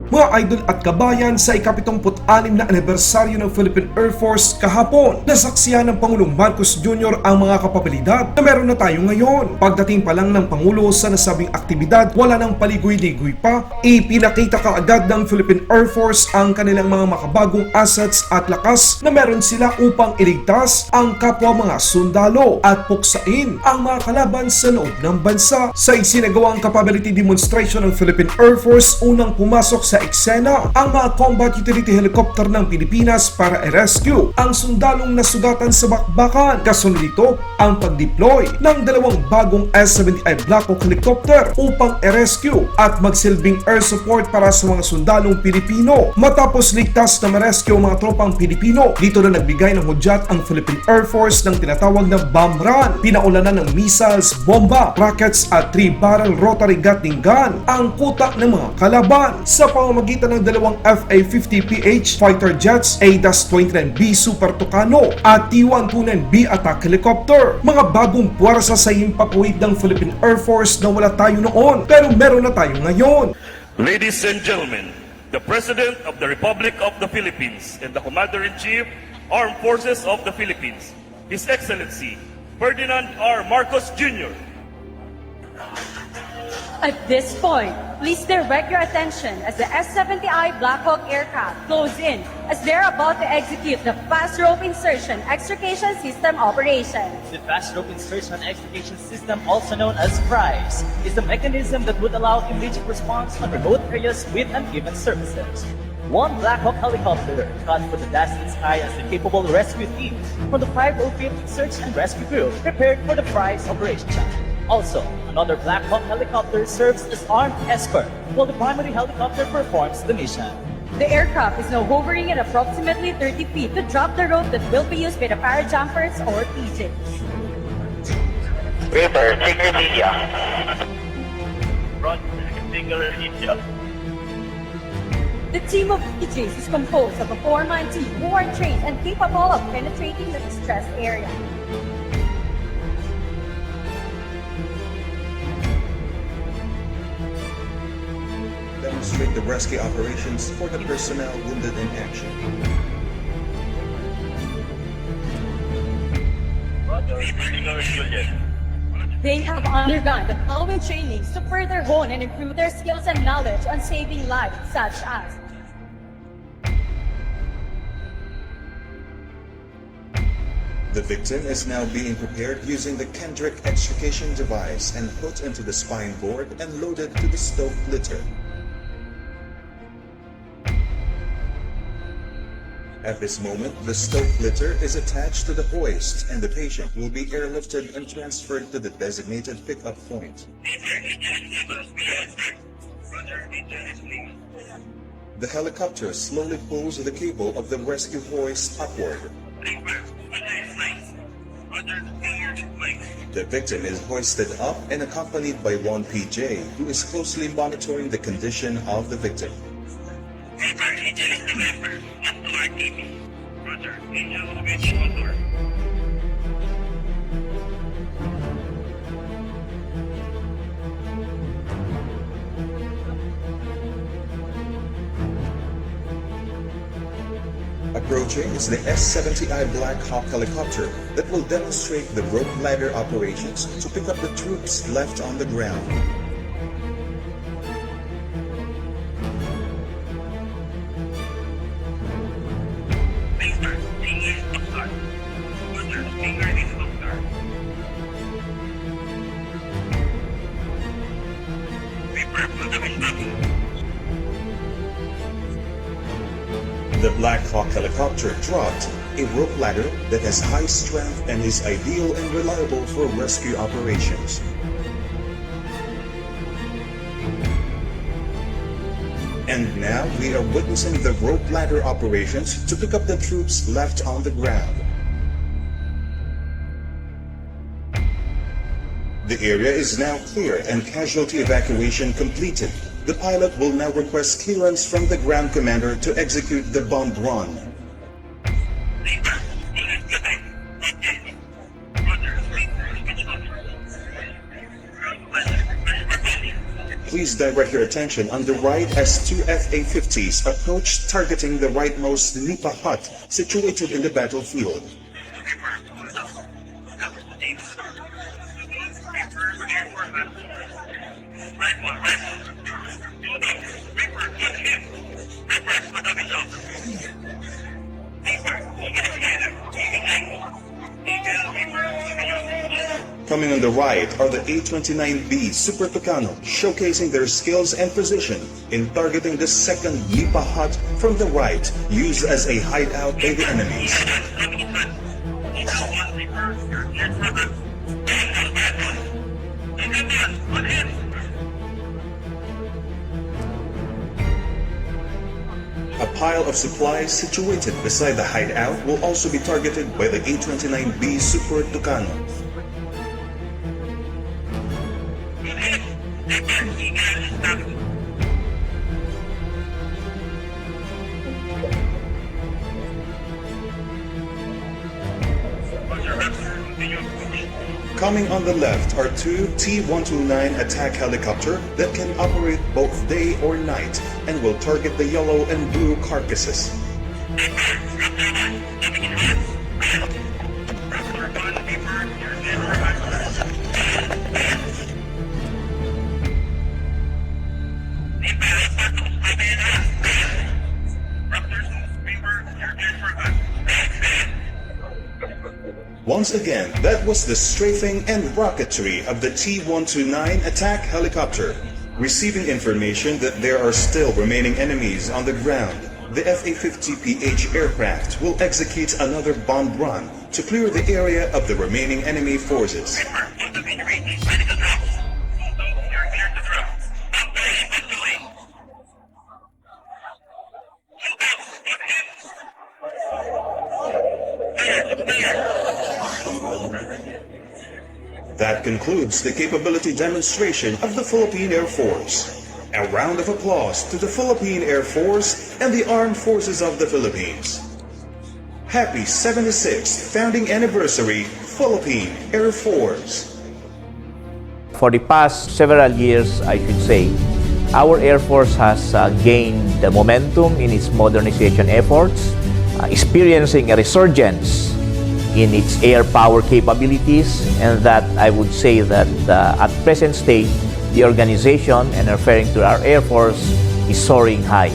Mga idol at kabayan, sa ika-76 na anibersaryo ng Philippine Air Force kahapon, nasaksihan ng Pangulong Marcos Jr. ang mga kapabilidad na meron na tayo ngayon. Pagdating pa lang ng Pangulo sa nasabing aktibidad, wala nang paligoy-ligoy pa, ipinakita kaagad ng Philippine Air Force ang kanilang mga makabagong assets at lakas na meron sila upang iligtas ang kapwa mga sundalo at puksain ang mga kalaban sa loob ng bansa. Sa isinagawang capability demonstration ng Philippine Air Force, unang pumasok sa eksena ang mga combat utility helicopter ng Pilipinas para i-rescue ang sundalong nasugatan sa bakbakan. Kasunod nito ang pag-deploy ng dalawang bagong S-75 Black Hawk helicopter upang i-rescue at magsilbing air support para sa mga sundalong Pilipino. Matapos ligtas na ma-rescue ang mga tropang Pilipino, dito na nagbigay ng hudyat ang Philippine Air Force ng tinatawag na bomb run. Pinaulanan ng missiles, bomba, rockets at 3-barrel rotary Gatling gun ang kuta ng mga kalaban sa pamamagitan ng dalawang FA50 fighter jets, A-29B Super TUCANO at T129B attack helicopter. Mga bagong puwersa sa Himpapawid ng Philippine Air Force na wala tayo noon pero meron na tayo ngayon. Ladies and gentlemen, the President of the Republic of the Philippines and the Commander-in-Chief, Armed Forces of the Philippines, His Excellency Ferdinand R. Marcos Jr. At this point, please direct your attention as the S-70I Black Hawk aircraft close in as they're about to execute the fast rope insertion extrication system operation. The fast rope insertion extrication system, also known as FRIES, is a mechanism that would allow immediate response on remote areas with uneven surfaces. One Black Hawk helicopter cut for the dazzling sky as the capable rescue team from the 505th Search and Rescue Group prepared for the FRIES operation. Also, another Black Hawk helicopter serves as armed escort while the primary helicopter performs the mission. The aircraft is now hovering at approximately 30 feet to drop the rope that will be used by the parajumpers or PJs. River, Tigre Media. Front, Tigre Media. The team of PJs is composed of a 4-man team who are trained and capable of penetrating the distressed area. Demonstrate the rescue operations for the personnel wounded in action. They have undergone the following trainings to further hone and improve their skills and knowledge on saving lives, such as The victim is now being prepared using the Kendrick extrication device and put into the spine board and loaded to the stove litter. At this moment, the stove litter is attached to the hoist and the patient will be airlifted and transferred to the designated pickup point. The helicopter slowly pulls the cable of the rescue hoist upward. The victim is hoisted up and accompanied by one PJ who is closely monitoring the condition of the victim. Approaching is the S-70I Black Hawk helicopter that will demonstrate the rope ladder operations to pick up the troops left on the ground. The Black Hawk helicopter dropped a rope ladder that has high strength and is ideal and reliable for rescue operations. And now we are witnessing the rope ladder operations to pick up the troops left on the ground. The area is now clear and casualty evacuation completed. The pilot will now request clearance from the ground commander to execute the bomb run. please direct your attention on the right as two FA50s approach targeting the rightmost Lipa hut situated in the battlefield. Coming on the right are the A29B Super TUCANO, showcasing their skills and position in targeting the second Lipa hut from the right, used as a hideout by the enemies. A pile of supplies situated beside the hideout will also be targeted by the A29B Super TUCANO. Coming on the left are two T129 attack helicopter that can operate both day or night and will target the yellow and blue carcasses. Once again, that was the strafing and rocketry of the T129 attack helicopter. Receiving information that there are still remaining enemies on the ground, the FA50PH aircraft will execute another bomb run to clear the area of the remaining enemy forces. That concludes the capability demonstration of the Philippine Air Force. A round of applause to the Philippine Air Force and the Armed Forces of the Philippines. Happy 76th founding anniversary, Philippine Air Force. For the past several years, I should say, our Air Force has gained the momentum in its modernization efforts, experiencing a resurgence in its air power capabilities, and that I would say that at present state, the organization, and referring to our Air Force, is soaring high.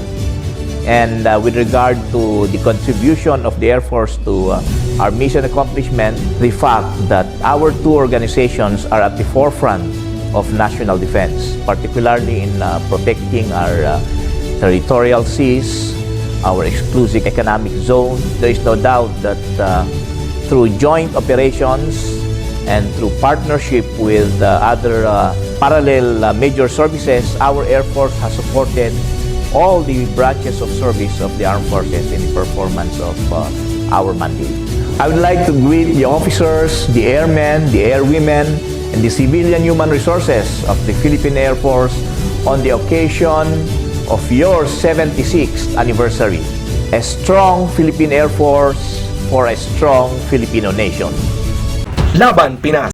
And with regard to the contribution of the Air Force to our mission accomplishment, the fact that our two organizations are at the forefront of national defense, particularly in protecting our territorial seas, our exclusive economic zone. There is no doubt that through joint operations and through partnership with other parallel major services, our Air Force has supported all the branches of service of the armed forces in the performance of our mandate. I would like to greet the officers, the airmen, the airwomen, and the civilian human resources of the Philippine Air Force on the occasion of your 76th anniversary. A strong Philippine Air Force for a strong Filipino nation. Laban Pinas!